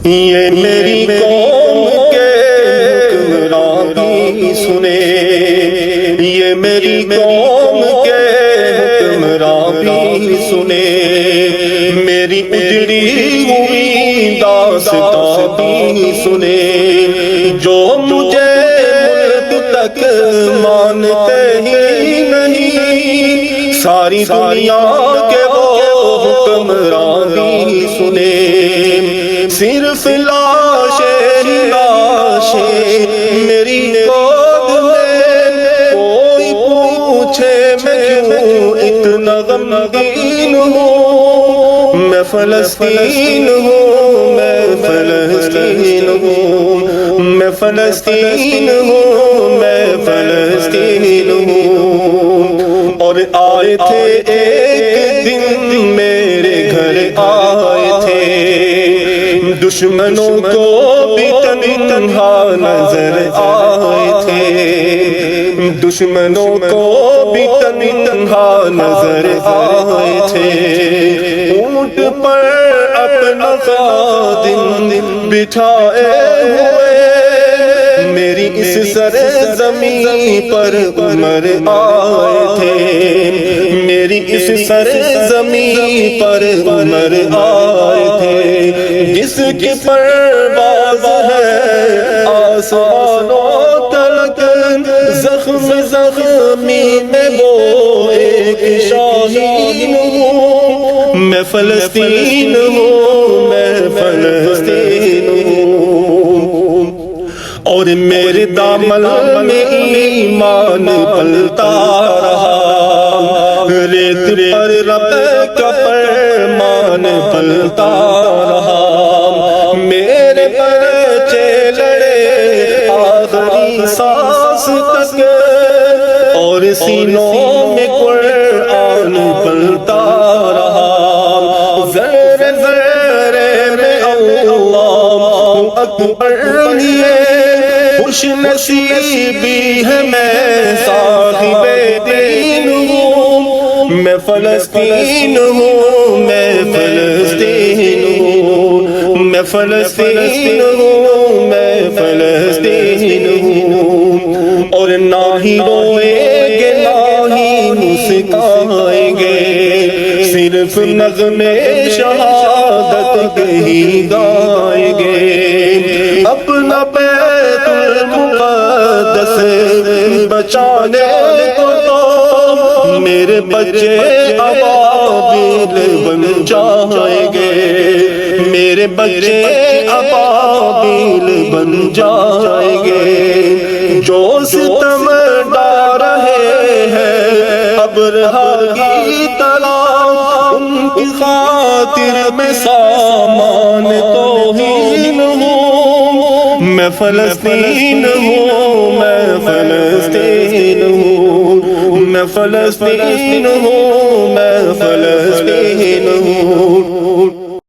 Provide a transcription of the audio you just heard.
یہ میری قوم کے حکمراں بھی سنے، یہ میری قوم کے حکمراں بھی سنے، میری اجڑی ہوئی داستاں بھی سنے، جو مجھے ملک تک مانتے ہی نہیں، ساری دنیا کے وہ حکمراں بھی سنے، صرف لاشیں لاشیں میری گود میں، کوئی پوچھے میں کیوں اتنا غمگین ہوں، میں فلسطین ہوں، میں فلسطین ہوں، میں فلسطین ہوں، میں فلسطین ہوں۔ اور آئے تھے ایک دن میرے گھر آئے تھے، دشمنوں کو بھی تنہا نظر آئے تھے، دشمنوں کو بھی تنہا نظر آئے تھے، اونٹ پر اپنا خادم بٹھائے ہوئے، میری اس سرزمین پر عمر آئے تھے، میری اس سرزمین پر عمر آئے تھے، جس کی پرواز ہے آسمانوں تلک، زخم زخمی میں وہ ایک شاہین ہوں، میں فلسطین ہوں، میں فلسطین ہوں۔ اور میرے دامن میں ایمان پلتا رہا، ریت پر رب کا فرمان پلتا رہا، میرے بچے لڑے آخری سانس تک، اور سینوں میں قرآن پلتا رہا، ذرے ذرے میں اللہ اکبر ہے، خوش نصیبی ہے میں صاحب دین ہوں، میں فلسطین ہوں، میں فلسطین ہوں، میں فلسطین ہوں، میں فلسطین ہوں۔ اور نہ ہی روئیں گے نہ ہی مسکرائیں گے، صرف نغمے شہادت کے ہی گائیں گے، اپنا بیت المقدس بچانے کو تو میرے بچے ابابیل بن جائیں گے، میرے بچے ابابیل بن جائیں گے، جو ستم ڈال رہے ہیں ابرہا کی طرح، ان کی خاطر میں سامان توہین ہوں، میں فلسطین ہوں، میں فلسطین ہوں، میں فلسطین ہوں، میں فلسطین ہوں۔